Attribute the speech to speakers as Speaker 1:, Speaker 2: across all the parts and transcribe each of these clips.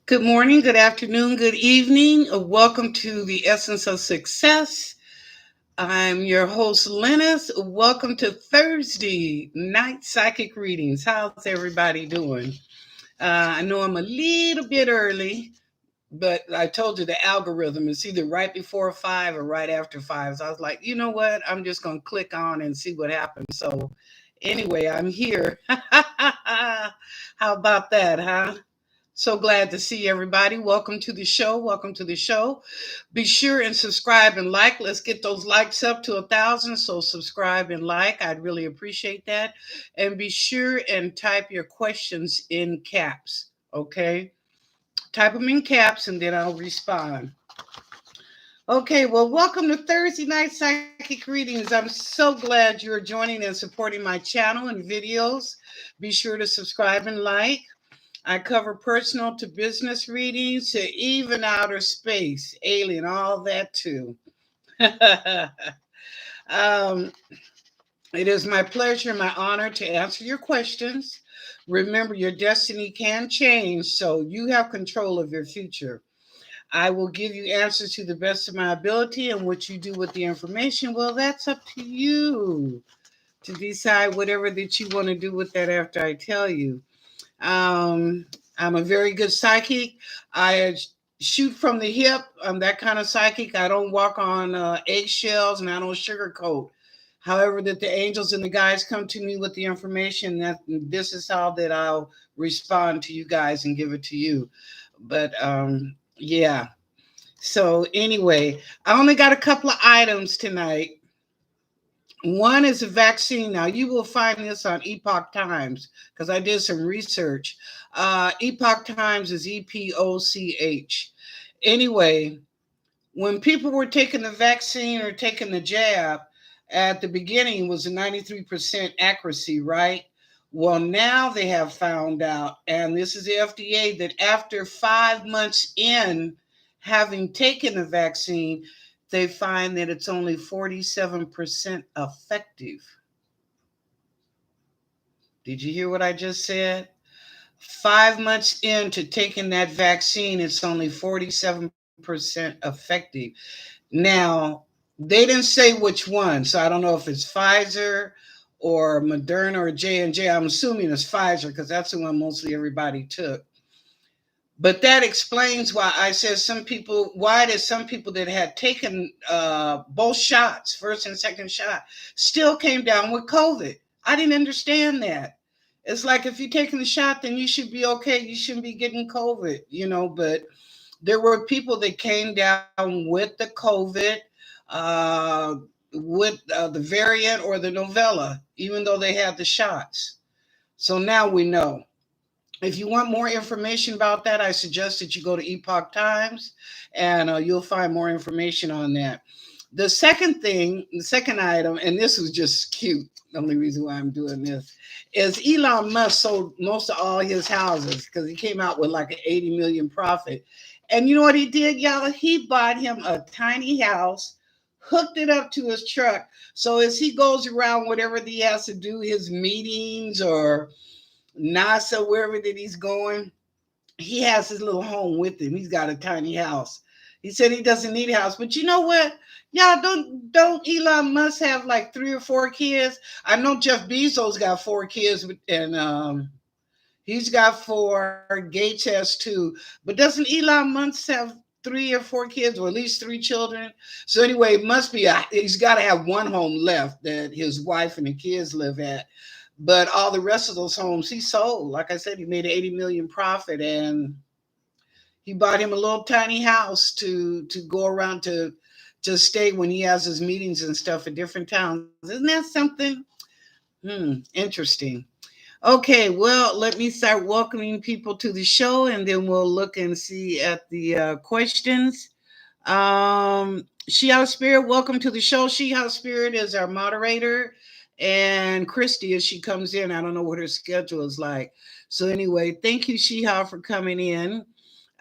Speaker 1: Good morning, good afternoon, good evening. Welcome to the Essence of Success. I'm your host, Lennis. Welcome to Thursday night psychic readings. How's everybody doing? I know I'm a little bit early, but I told you the algorithm is either right before 5 or right after 5. So I was like, you know what? I'm just going to click on and see what happens. So anyway, I'm here. How about that, huh? So glad to see everybody. Welcome to the show. Welcome to the show. Be sure and subscribe and like. Let's get those likes up to 1,000. So subscribe and like. I'd really appreciate that. And be sure and type your questions in caps. Okay? Type them in caps and then I'll respond. Okay, well, welcome to Thursday Night Psychic Readings. I'm so glad you're joining and supporting my channel and videos. Be sure to subscribe and like. I cover personal to business readings to even outer space, alien, all that too. um, it is my pleasure and my honor to answer your questions. Remember, your destiny can change, so you have control of your future. I will give you answers to the best of my ability, and what you do with the information, well, that's up to you to decide whatever that you want to do with that after I tell you. Um, I'm a very good psychic. I shoot from the hip. I'm that kind of psychic. I don't walk on eggshells and I don't sugarcoat. However, that the angels and the guys come to me with the information, that this is how that I'll respond to you guys and give it to you. But yeah. So anyway, I only got a couple of items tonight. One is a vaccine. Now, you will find this on Epoch Times because I did some research. Epoch Times is EPOCH. Anyway, when people were taking the vaccine or taking the jab, at the beginning was a 93% accuracy, right? Well, now they have found out, and this is the FDA, that after 5 months in having taken the vaccine, they find that it's only 47% effective. Did you hear what I just said? 5 months into taking that vaccine, it's only 47% effective. Now, they didn't say which one, so I don't know if it's Pfizer or Moderna or J&J. I'm assuming it's Pfizer because that's the one mostly everybody took. But that explains why I said why did some people that had taken both shots, first and second shot, still came down with COVID. I didn't understand that. It's like if you're taking the shot, then you should be okay. You shouldn't be getting COVID. But there were people that came down with the COVID, uh, with the variant or the novella, even though they had the shots. So now we know. If you want more information about that, I suggest that you go to Epoch Times and you'll find more information on that. The second item, and this was just cute, the only reason why I'm doing this, is Elon Musk sold most of all his houses because he came out with like an 80 million profit. And you know what he did, y'all? He bought him a tiny house, hooked it up to his truck. So as he goes around, whatever he has to do, his meetings or NASA, wherever that he's going, he has his little home with him. He's got a tiny house. He said he doesn't need a house, but you know what? Y'all don't Elon Musk have like 3 or 4 kids? I know Jeff Bezos got 4 kids, and he's got four. Gates has two, but doesn't Elon Musk have 3 or 4 kids, or at least 3 children? So anyway, it must be he's got to have one home left that his wife and the kids live at. But all the rest of those homes he sold. Like I said, he made an 80 million profit, and he bought him a little tiny house to go around to stay when he has his meetings and stuff at different towns. Isn't that something? Interesting. Okay, well, let me start welcoming people to the show, and then we'll look and see at the questions. She House Spirit, welcome to the show. She House Spirit is our moderator, and Christy, as she comes in, I don't know what her schedule is like. So anyway, thank you, She House, for coming in.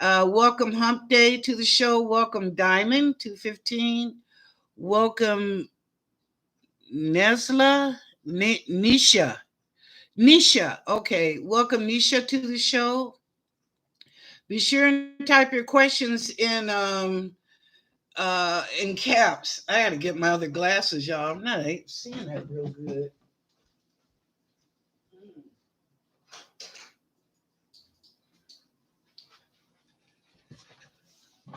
Speaker 1: Welcome Hump Day to the show. Welcome Diamond 215. Welcome Nesla Nisha. Nisha, okay. Welcome Nisha to the show. Be sure and type your questions in caps. I gotta get my other glasses, y'all. I'm not seeing that real good.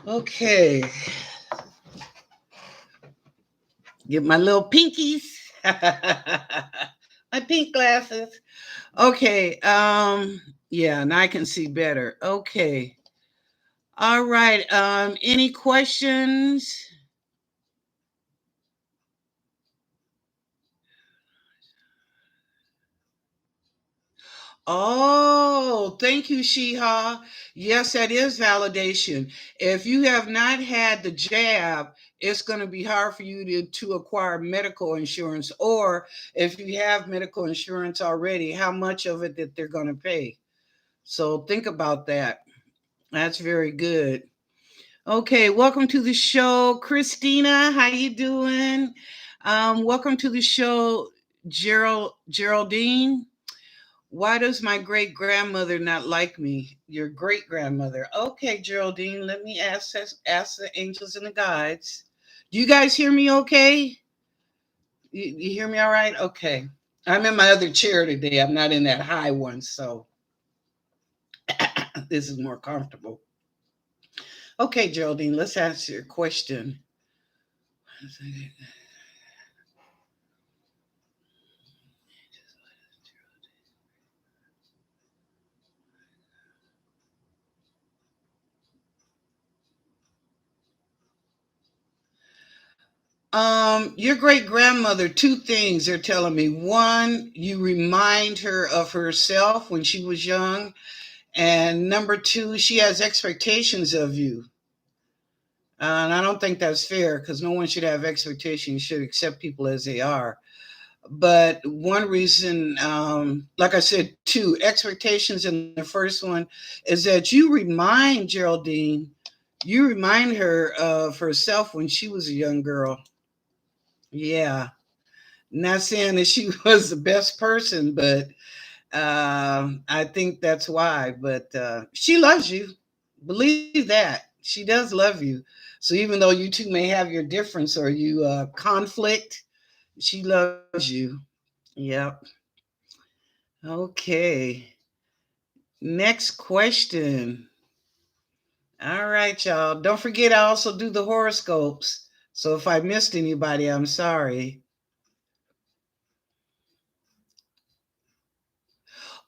Speaker 1: Okay, get my little pinkies. My pink glasses. Okay, yeah, and I can see better. Okay. All right. Any questions? Oh, thank you, Shiha. Yes, that is validation. If you have not had the jab, it's going to be hard for you to acquire medical insurance. Or if you have medical insurance already, how much of it that they're going to pay. So think about that. That's very good. Okay, welcome to the show, Christina. How you doing? Welcome to the show, Geraldine. Why does my great grandmother not like me? Your great grandmother. Okay, Geraldine, let me ask the angels and the guides. Do you guys hear me okay? You hear me all right? Okay. I'm in my other chair today. I'm not in that high one, so this is more comfortable. Okay, Geraldine, let's answer your question. Your great grandmother, two things they're telling me. One, you remind her of herself when she was young. And number two, she has expectations of you. And I don't think that's fair because no one should have expectations. You should accept people as they are. But one reason, like I said, two expectations in the first one is that you remind Geraldine, you remind her of herself when she was a young girl. Yeah. Not saying that she was the best person, but I think that's why. But she loves you. Believe that. She does love you. So even though you two may have your difference or you conflict, she loves you. Yep. Okay. Next question. All right, y'all. Don't forget, I also do the horoscopes. So if I missed anybody, I'm sorry.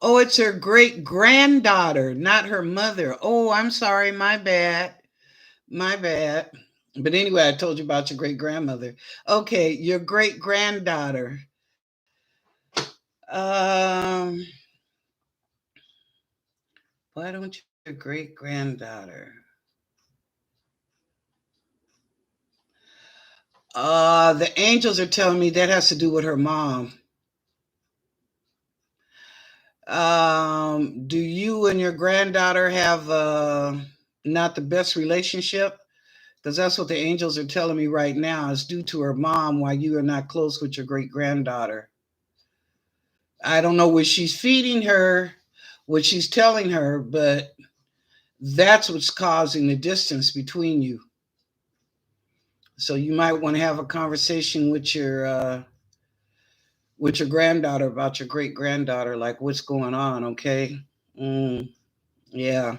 Speaker 1: Oh, it's her great granddaughter, not her mother. Oh, I'm sorry. My bad. My bad. But anyway, I told you about your great grandmother. Okay, your great granddaughter. Um, why don't your great granddaughter? The angels are telling me that has to do with her mom. Do you and your granddaughter have not the best relationship? Because that's what the angels are telling me right now. It's due to her mom why you are not close with your great granddaughter. I don't know what she's feeding her, what she's telling her, but that's what's causing the distance between you. So you might want to have a conversation with your granddaughter about your great granddaughter, like what's going on. Okay, mm, yeah,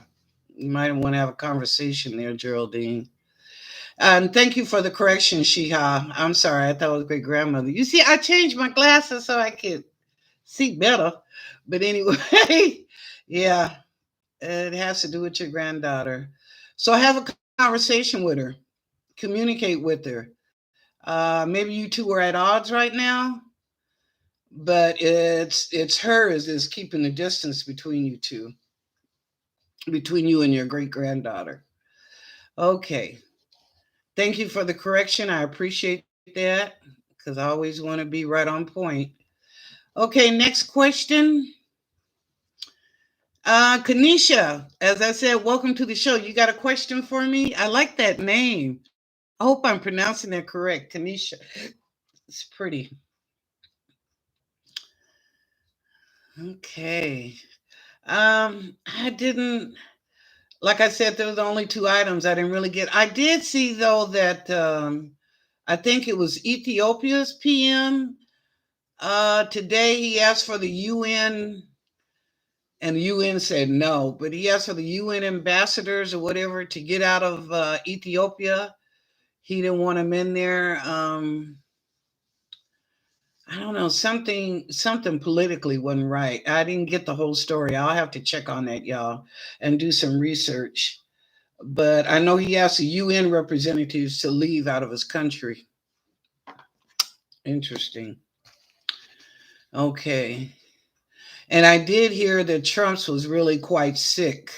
Speaker 1: you might want to have a conversation there, Geraldine. And thank you for the correction, Shiha. I'm sorry, I thought it was great grandmother. You see, I changed my glasses so I could see better. But anyway, yeah, it has to do with your granddaughter. So have a conversation with her, communicate with her. Maybe you two are at odds right now, but it's her is keeping the distance between you two, between you and your great granddaughter. Okay, thank you for the correction. I appreciate that because I always want to be right on point. Okay, next question. Kanisha, as I said, welcome to the show. You got a question for me? I like that name. I hope I'm pronouncing that correct. Kanisha. It's pretty. Okay. I didn't. Like I said, there were the only two items I didn't really get. I did see though that I think it was Ethiopia's PM. Today he asked for the UN, and the UN said no. But he asked for the UN ambassadors or whatever to get out of Ethiopia. He didn't want them in there. I don't know, something politically wasn't right. I didn't get the whole story. I'll have to check on that, y'all, and do some research. But I know he asked the UN representatives to leave out of his country. Interesting. Okay. And I did hear that Trump's was really quite sick.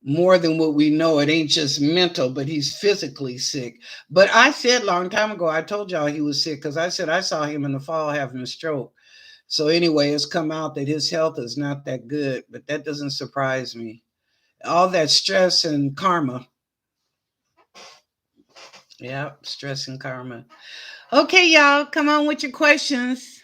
Speaker 1: More than what we know. It ain't just mental, but he's physically sick. But I said a long time ago, I told y'all he was sick because I said I saw him in the fall having a stroke. So anyway, it's come out that his health is not that good, but that doesn't surprise me. All that stress and karma. Yeah, stress and karma. Okay, y'all, come on with your questions.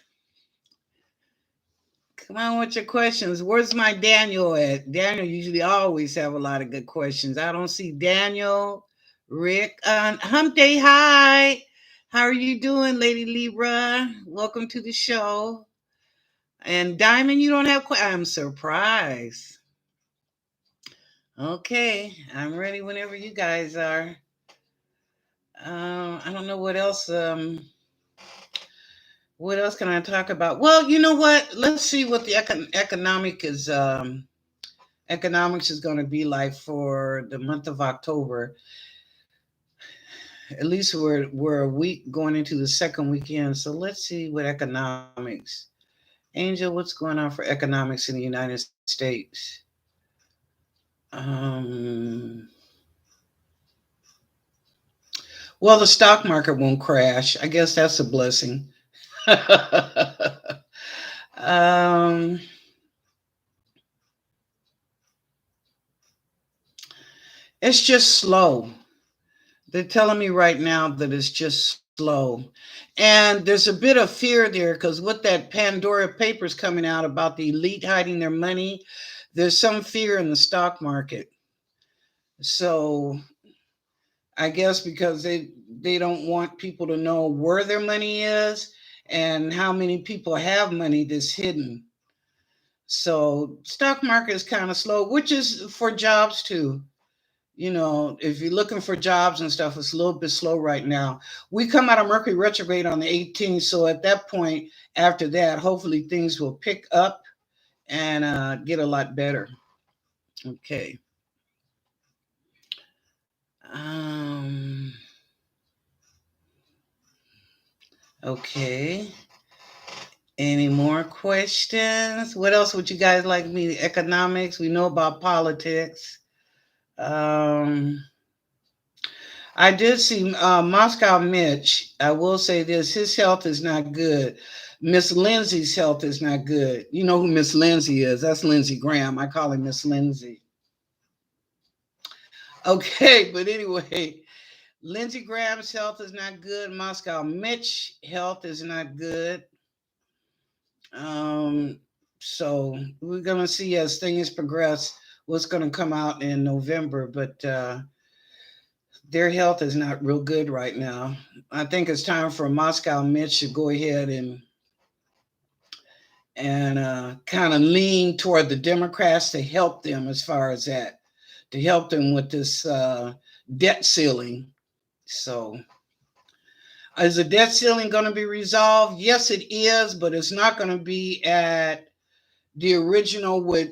Speaker 1: Come on with your questions. Where's my Daniel at? Daniel usually always have a lot of good questions. I don't see Daniel, Rick, Hump Day. Hi, how are you doing, Lady Libra? Welcome to the show. And Diamond, you don't have questions. I'm surprised. Okay, I'm ready whenever you guys are. I don't know what else. What else can I talk about? Well, you know what? Let's see what the economics is going to be like for the month of October. At least we're a week going into the second weekend. So let's see what economics. Angel, what's going on for economics in the United States? Um, well, the stock market won't crash. I guess that's a blessing. um, it's just slow. They're telling me right now that it's just slow. And there's a bit of fear there because with that Pandora Papers coming out about the elite hiding their money, there's some fear in the stock market. So I guess because they don't want people to know where their money is and how many people have money that's hidden. So stock market is kind of slow, which is for jobs too. If you're looking for jobs and stuff, it's a little bit slow right now. We come out of Mercury retrograde on the 18th, so at that point, after that, hopefully things will pick up and get a lot better. Okay. Um, okay. Any more questions? What else would you guys like me? Economics. We know about politics. Um, I did see Moscow Mitch. I will say this: his health is not good. Miss Lindsay's health is not good. You know who Miss Lindsay is? That's Lindsey Graham. I call him Miss Lindsay. Okay, but anyway, Lindsey Graham's health is not good. Moscow Mitch health is not good. Um, so we're gonna see as things progress what's gonna come out in November, but their health is not real good right now. I think it's time for Moscow Mitch to go ahead and kind of lean toward the Democrats to help them as far as that, to help them with this debt ceiling. So, is the debt ceiling going to be resolved? Yes, it is, but it's not going to be at the original what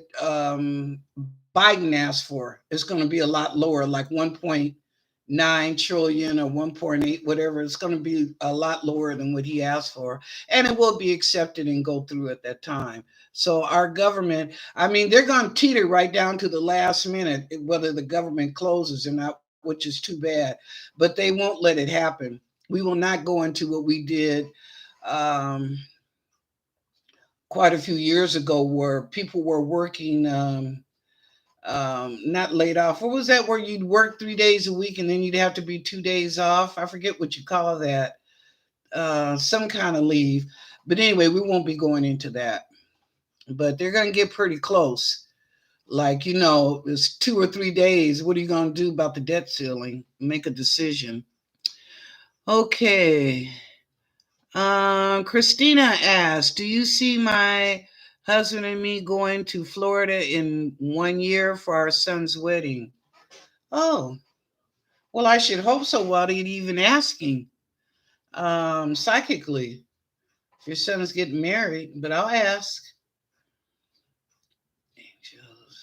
Speaker 1: Biden asked for. It's going to be a lot lower, like 1.9 trillion or 1.8, whatever. It's going to be a lot lower than what he asked for, and it will be accepted and go through at that time. So our government, I mean, they're going to teeter right down to the last minute whether the government closes or not, which is too bad. But they won't let it happen. We will not go into what we did. Um, Quite a few years ago where people were working not laid off. What was that where you'd work 3 days a week and then you'd have to be 2 days off? I forget what you call that. Some kind of leave. But anyway, we won't be going into that. But they're going to get pretty close. Like, you know, it's 2 or 3 days. What are you going to do about the debt ceiling? Make a decision. Okay. Christina asked, do you see my husband and me going to Florida in 1 year for our son's wedding? Oh, well, I should hope so without even asking. Psychically, if your son's getting married, but I'll ask. Angels.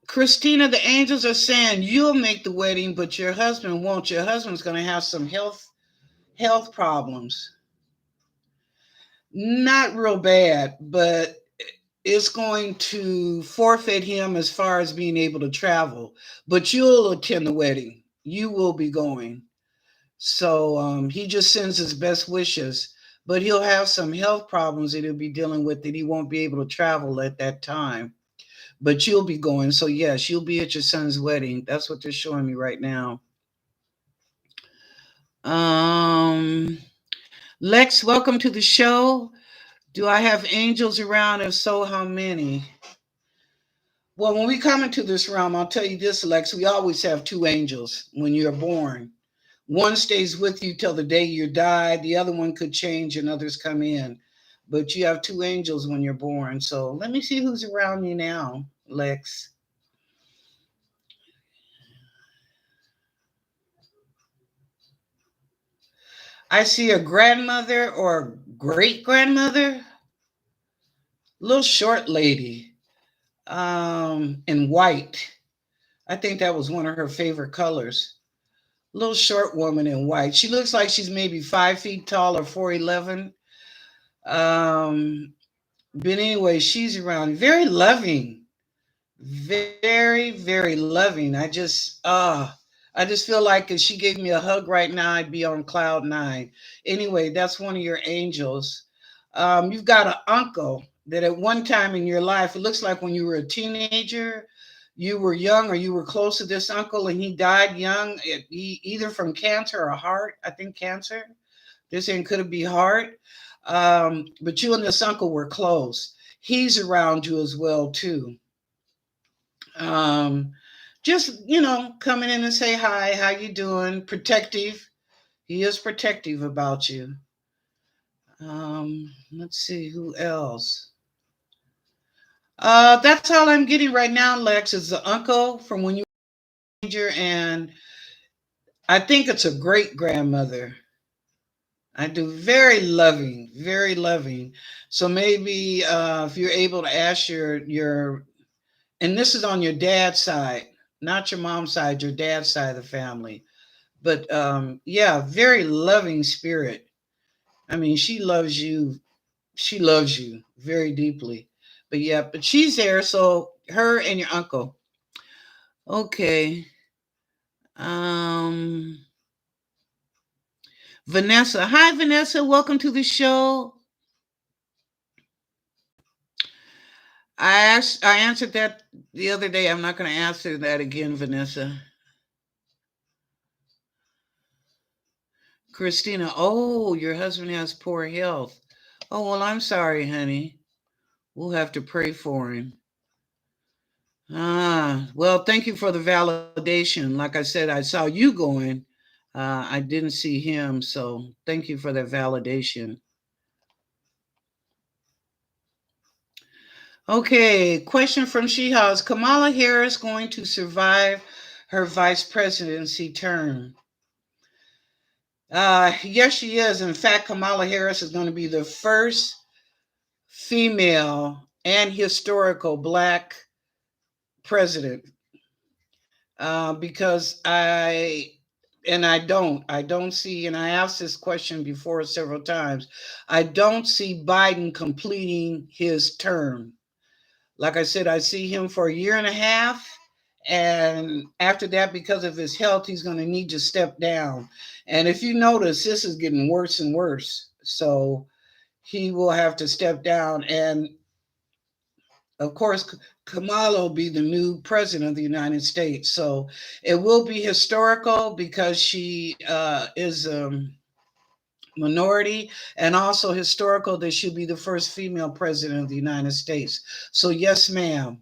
Speaker 1: Christina, the angels are saying you'll make the wedding, but your husband won't. Your husband's going to have some health problems. Not real bad, but it's going to forfeit him as far as being able to travel. But you'll attend the wedding. You will be going. So he just sends his best wishes. But he'll have some health problems that he'll be dealing with that he won't be able to travel at that time. But you'll be going. So yes, you'll be at your son's wedding. That's what they're showing me right now. Um, Lex, welcome to the show. Do I have angels around? If so, how many? Well, when we come into this realm, I'll tell you this, Lex, we always have two angels when you're born. One stays with you till the day you die. The other one could change and others come in. But you have two angels when you're born. So let me see who's around you now, Lex. I see a grandmother or great grandmother, little short lady, in white. I think that was one of her favorite colors. Little short woman in white. She looks like she's maybe 5 feet tall or 4'11". Um, but anyway, she's around. Very loving, very, very loving. I just feel like if she gave me a hug right now, I'd be on cloud nine. Anyway, that's one of your angels. You've got an uncle that at one time in your life, it looks like when you were a teenager, you were young or you were close to this uncle and he died young, either from cancer or heart. I think cancer. This saying could it be heart? But you and this uncle were close. He's around you as well too. Um, just coming in and say hi, how you doing? Protective. He is protective about you. Let's see who else. That's all I'm getting right now, Lex. Is the uncle from when you were a teenager, and I think it's a great grandmother. I do very loving, very loving. So maybe if you're able to ask your and this is on your dad's side, not your mom's side, your dad's side of the family. But yeah, very loving spirit. I mean, she loves you. She loves you very deeply. But yeah, but she's there. So her and your uncle. Okay. Um, Vanessa. Hi, Vanessa. Welcome to the show. I answered that the other day. I'm not going to answer that again, Vanessa. Christina. Oh, your husband has poor health. Oh well, I'm sorry, honey. We'll have to pray for him. Well, thank you for the validation. Like I said, I saw you going. I didn't see him, so thank you for that validation. Okay, question from Sheha. Is Kamala Harris going to survive her vice presidency term? Yes, she is. In fact, Kamala Harris is going to be the first female and historical black president. Because I don't see, and I asked this question before several times, I don't see Biden completing his term. Like I said, I see him for a year and a half. And after that, because of his health, he's going to need to step down. And if you notice, this is getting worse and worse. So he will have to step down. And of course, Kamala will be the new president of the United States. So it will be historical because she is minority, and also historical that she'll be the first female president of the United States. So, yes, ma'am.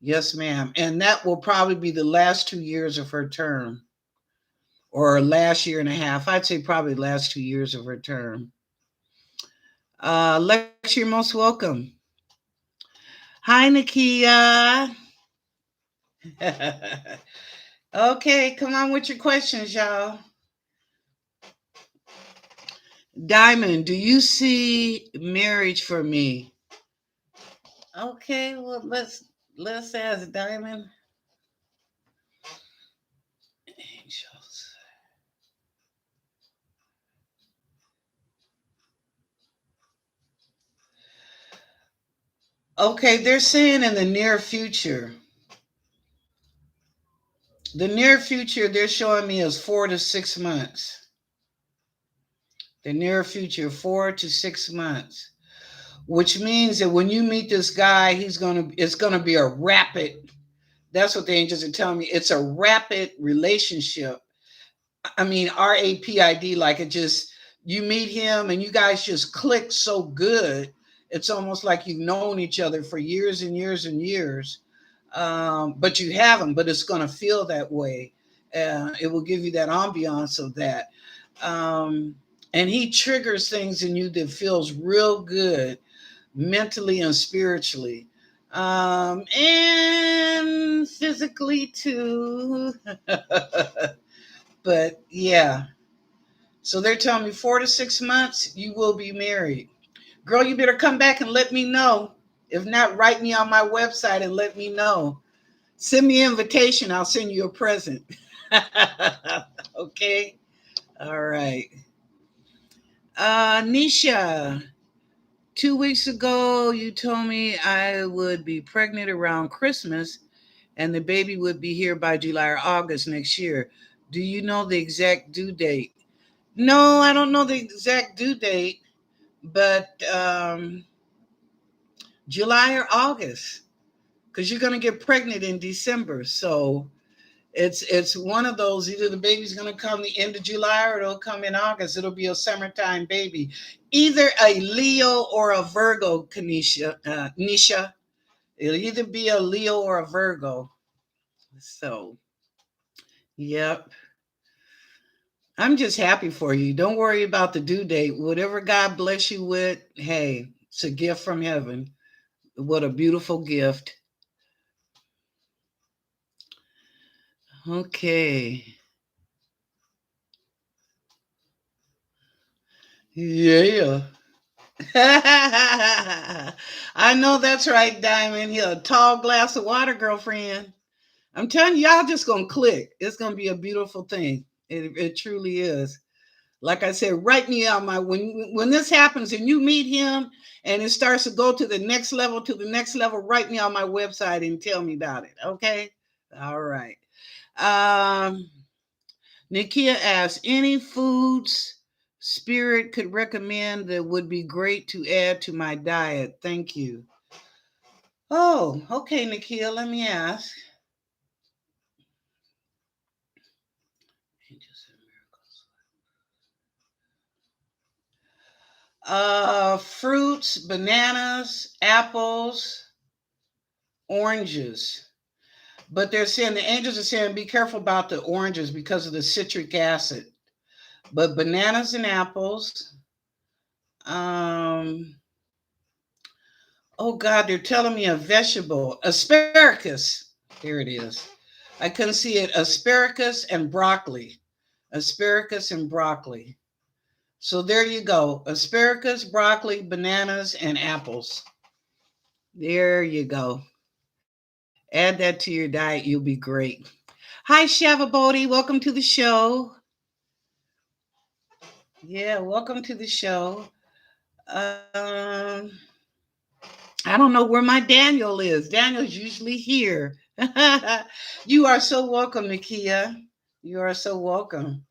Speaker 1: Yes, ma'am. And that will probably be the last 2 years of her term, or last year and a half. I'd say probably last 2 years of her term. Lex, you're most welcome. Hi, Nikia. Okay, come on with your questions, y'all. Diamond, do you see marriage for me? Okay, well let's ask Diamond. Angels. Okay, they're saying in the near future. The near future they're showing me is 4 to 6 months. The near future, 4 to 6 months. Which means that when you meet this guy, it's gonna be a rapid. That's what the angels are telling me. It's a rapid relationship. I mean, RAPID, like it just, you meet him and you guys just click so good. It's almost like you've known each other for years and years and years. But you haven't, but it's going to feel that way. It will give you that ambiance of that. Um, and he triggers things in you that feels real good mentally and spiritually. And physically too. But yeah, so they're telling me 4 to 6 months, you will be married. Girl, you better come back and let me know. If not, write me on my website and let me know. Send me an invitation. I'll send you a present. Okay. All right. Nisha, 2 weeks ago, you told me I would be pregnant around Christmas and the baby would be here by July or August next year. Do you know the exact due date? No, I don't know the exact due date, but July or August, because you're going to get pregnant in December. So it's one of those. Either the baby's going to come the end of July or it'll come in August. It'll be a summertime baby, either a Leo or a Virgo. Nisha, it'll either be a Leo or a Virgo. So, yep. I'm just happy for you. Don't worry about the due date. Whatever God bless you with, hey, it's a gift from heaven. What a beautiful gift. Okay. Yeah. I know that's right, Diamond. Here, a tall glass of water, girlfriend. I'm telling you, y'all just gonna click. It's gonna be a beautiful thing. It truly is. Like I said, write me out my when this happens and you meet him and it starts to go to the next level, write me on my website and tell me about it. Okay? All right. Um Nikia asks, any foods Spirit could recommend that would be great to add to my diet? Thank you. Oh, okay, Nikia, let me ask. Fruits, bananas, apples, oranges. But they're saying the angels are saying be careful about the oranges because of the citric acid. But bananas and apples. Um, oh God, they're telling me a vegetable, asparagus. Here it is. I couldn't see it. Asparagus and broccoli. Asparagus and broccoli. So there you go. Asparagus, broccoli, bananas, and apples. There you go. Add that to your diet. You'll be great. Hi, Shavabodi. Welcome to the show. Yeah, welcome to the show. Um, I don't know where my Daniel is. Daniel's usually here. You are so welcome, Nikia. You are so welcome.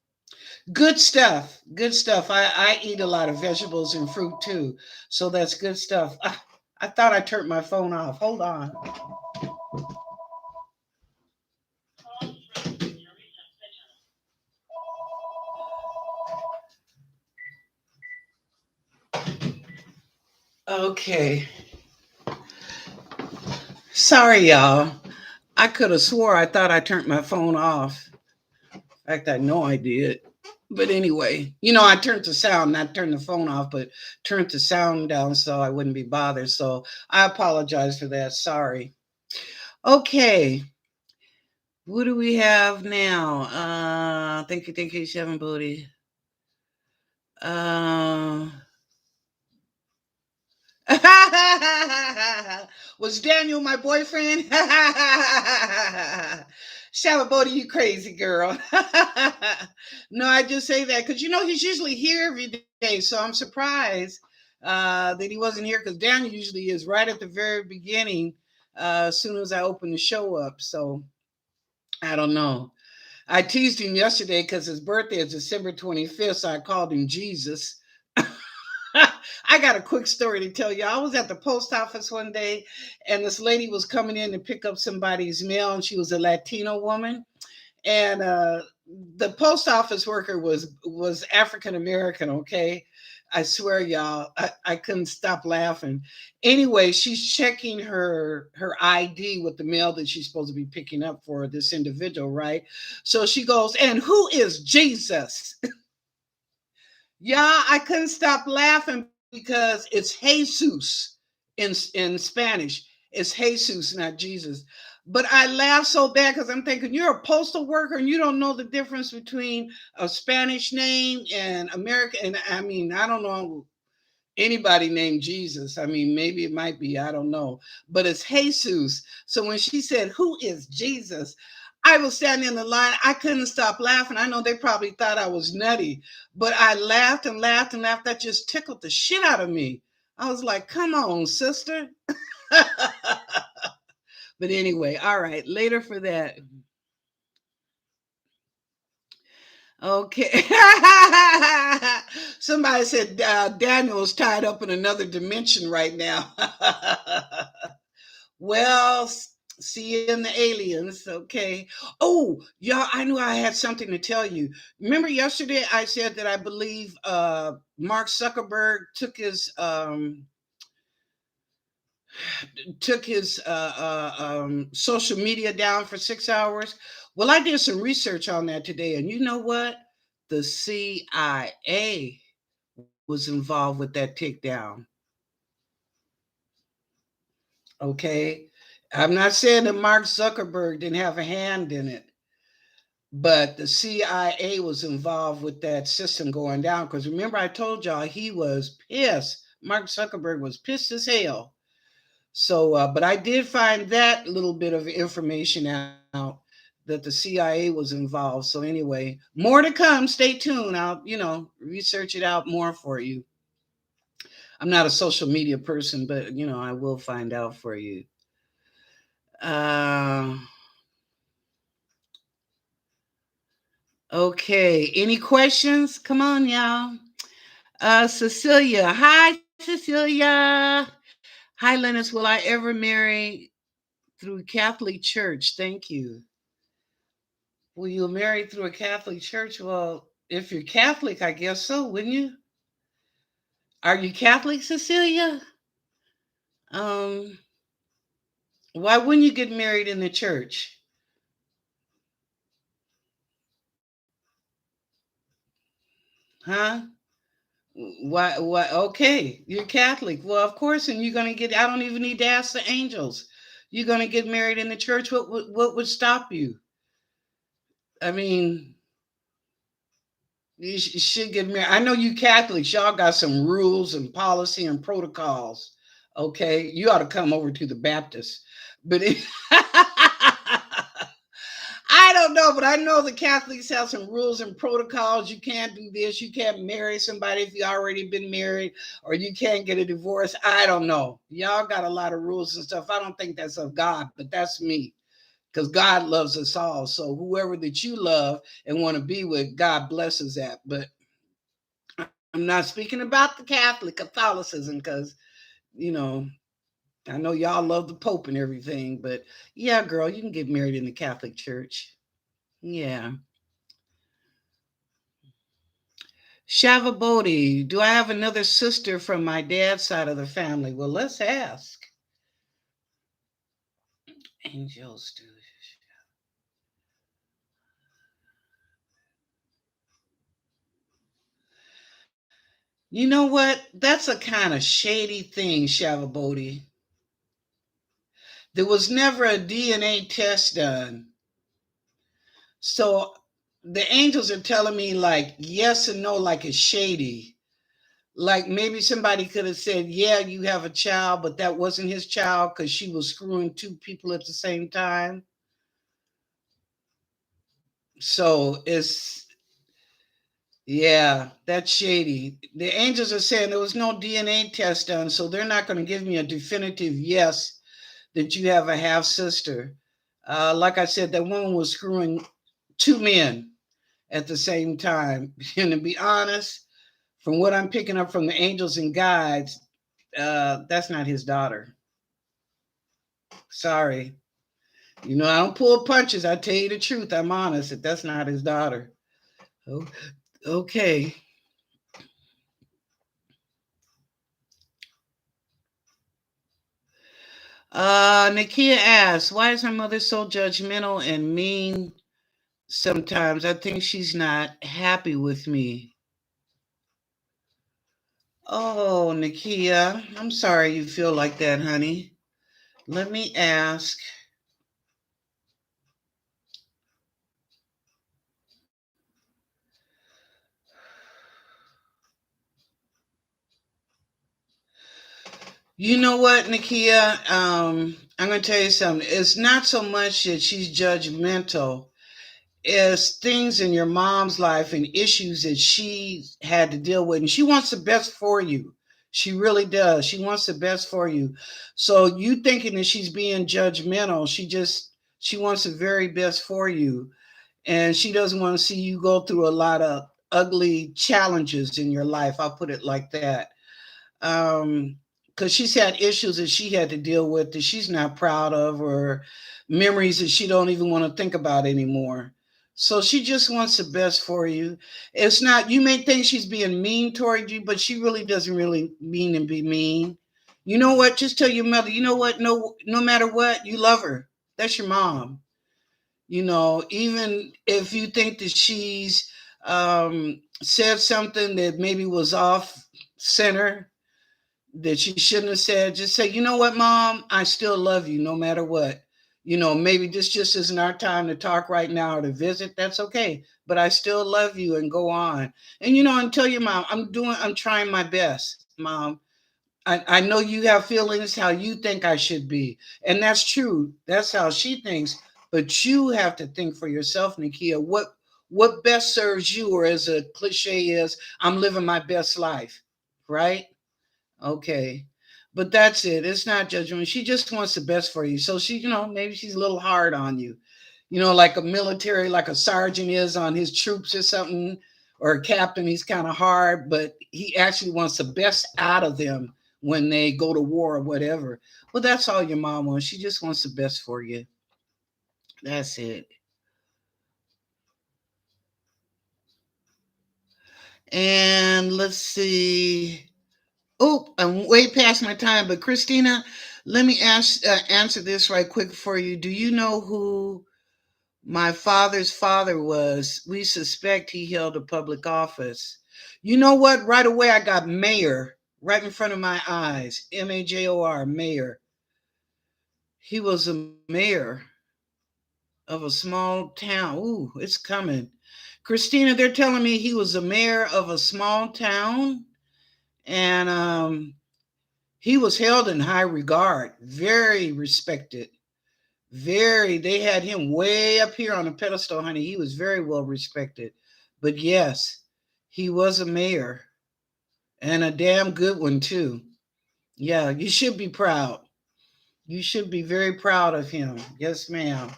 Speaker 1: Good stuff. Good stuff. I eat a lot of vegetables and fruit too. So that's good stuff. I thought I turned my phone off. Hold on. Okay. Sorry, y'all. I could have swore I thought I turned my phone off. In fact, I know I did. But anyway, I turned the sound, not turned the phone off, but turned the sound down so I wouldn't be bothered. So I apologize for that. Sorry. Okay. What do we have now? Thank you, Seven Booty. Uh, was Daniel my boyfriend? Shalabody, you crazy girl. No, I just say that because he's usually here every day, so I'm surprised that he wasn't here because Daniel usually is right at the very beginning as soon as I open the show up. So I don't know. I teased him yesterday because his birthday is December 25th, so I called him Jesus. I got a quick story to tell you. I was at the post office one day, and this lady was coming in to pick up somebody's mail, and she was a Latino woman. And the post office worker was African American. Okay, I swear, y'all, I couldn't stop laughing. Anyway, she's checking her ID with the mail that she's supposed to be picking up for this individual, right? So she goes, "And who is Jesus?" Yeah, I couldn't stop laughing because it's Jesus in Spanish. It's Jesus, not Jesus. But I laughed so bad because I'm thinking you're a postal worker and you don't know the difference between a Spanish name and American. And I mean, I don't know anybody named Jesus. I mean, maybe it might be, I don't know. But it's Jesus. So when she said, "Who is Jesus?" I was standing in the line. I couldn't stop laughing. I know they probably thought I was nutty, but I laughed and laughed and laughed. That just tickled the shit out of me. I was like, "Come on, sister." But anyway, all right, later for that. Okay. Somebody said Daniel is tied up in another dimension right now. Well, seeing the aliens, okay. Oh, y'all, I knew I had something to tell you. Remember yesterday I said that I believe Mark Zuckerberg took his social media down for 6 hours. Well, I did some research on that today, and you know what? The CIA was involved with that takedown. Okay, I'm not saying that Mark Zuckerberg didn't have a hand in it, but the CIA was involved with that system going down. Because remember, I told y'all he was pissed. Mark Zuckerberg was pissed as hell. So, but I did find that little bit of information out that the CIA was involved. So, anyway, more to come. Stay tuned. I'll, research it out more for you. I'm not a social media person, but, I will find out for you. Uh, okay. Any questions? Come on, y'all. Cecilia. Hi, Cecilia. Hi, Lennox. Will I ever marry through Catholic Church? Thank you. Well, you were married through a Catholic church. Well, if you're Catholic, I guess so, wouldn't you? Are you Catholic, Cecilia? Um, why wouldn't you get married in the church? Huh? Why? Why? Okay, you're Catholic. Well, of course, and you're gonna get. I don't even need to ask the angels. You're gonna get married in the church. What would stop you? I mean, you should get married. I know you Catholics. Y'all got some rules and policy and protocols. Okay, you ought to come over to the Baptist. But I don't know, but I know the Catholics have some rules and protocols. You can't do this. You can't marry somebody if you already been married, or you can't get a divorce. I don't know. Y'all got a lot of rules and stuff. I don't think that's of God, but that's me. Because God loves us all. So whoever that you love and want to be with, God blesses that. But I'm not speaking about the Catholicism, because you know I know y'all love the Pope and everything. But yeah, girl, you can get married in the Catholic Church. Yeah. Shava Bodhi, do I have another sister from my dad's side of the family? Well, let's ask. Angels do. You know what? That's a kind of shady thing, Shava Bodhi. There was never a DNA test done. So the angels are telling me like yes and no, like it's shady. Like maybe somebody could have said, yeah, you have a child, but that wasn't his child because she was screwing two people at the same time. So it's, yeah, that's shady. The angels are saying there was no DNA test done, so they're not going to give me a definitive yes that you have a half sister. Like I said, that woman was screwing two men at the same time. And to be honest, from what I'm picking up from the angels and guides, that's not his daughter. Sorry. You know, I don't pull punches. I tell you the truth. I'm honest that that's not his daughter. Oh, okay. Nikia asks, why is her mother so judgmental and mean sometimes? I think she's not happy with me. Oh, Nikia, I'm sorry you feel like that, honey. Let me ask. You know what, Nikia? I'm going to tell you something. It's not so much that she's judgmental, as things in your mom's life and issues that she had to deal with. And she wants the best for you. She really does. She wants the best for you. So you thinking that she's being judgmental, she wants the very best for you. And she doesn't want to see you go through a lot of ugly challenges in your life. I'll put it like that. um because she's had issues that she had to deal with that she's not proud of, or memories that she don't even want to think about anymore. So she just wants the best for you. It's not, you may think she's being mean toward you, but she really doesn't really mean to be mean. You know what, just tell your mother, you know what, no matter what, you love her. That's your mom. You know, even if you think that she's said something that maybe was off center, that she shouldn't have said, just say, you know what, mom, I still love you no matter what. You know, maybe this just isn't our time to talk right now or to visit. That's okay. But I still love you, and go on. And, you know, and tell your mom, I'm trying my best, mom. I know you have feelings how you think I should be. And that's true. That's how she thinks. But you have to think for yourself, Nikia, what best serves you, or as a cliche is, I'm living my best life. Right? Okay. But that's it. It's not judgment. She just wants the best for you. So she, you know, maybe she's a little hard on you. You know, like a military, like a sergeant is on his troops or something, or a captain, he's kind of hard, but he actually wants the best out of them when they go to war or whatever. Well, that's all your mom wants. She just wants the best for you. That's it. And let's see. Oh, I'm way past my time, but Christina, let me answer this right quick for you. Do you know who my father's father was? We suspect he held a public office. You know what? Right away, I got mayor right in front of my eyes. Major, mayor. He was a mayor of a small town. Ooh, it's coming. Christina, they're telling me he was a mayor of a small town, and he was held in high regard, very respected. Very, they had him way up here on a pedestal, honey. He was very well respected. But yes, he was a mayor, and a damn good one, too. Yeah, you should be proud. You should be very proud of him. Yes, ma'am.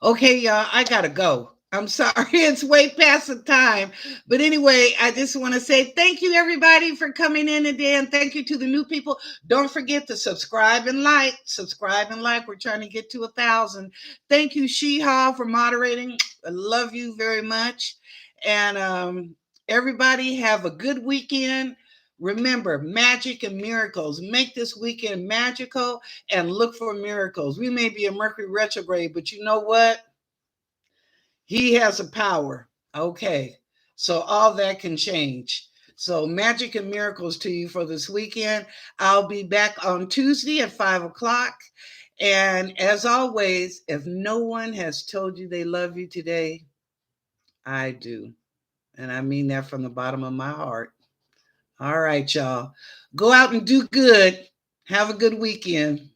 Speaker 1: Okay, y'all, I gotta go. I'm sorry, it's way past the time. But anyway, I just want to say thank you, everybody, for coming in today. And thank you to the new people. Don't forget to subscribe and like. Subscribe and like. We're trying to get to 1,000. Thank you, Sheha, for moderating. I love you very much. And Everybody have a good weekend. Remember, magic and miracles. Make this weekend magical and look for miracles. We may be a Mercury retrograde, but you know what? He has a power. Okay. So all that can change. So magic and miracles to you for this weekend. I'll be back on Tuesday at 5 o'clock. And as always, if no one has told you they love you today, I do. And I mean that from the bottom of my heart. All right, y'all. Go out and do good. Have a good weekend.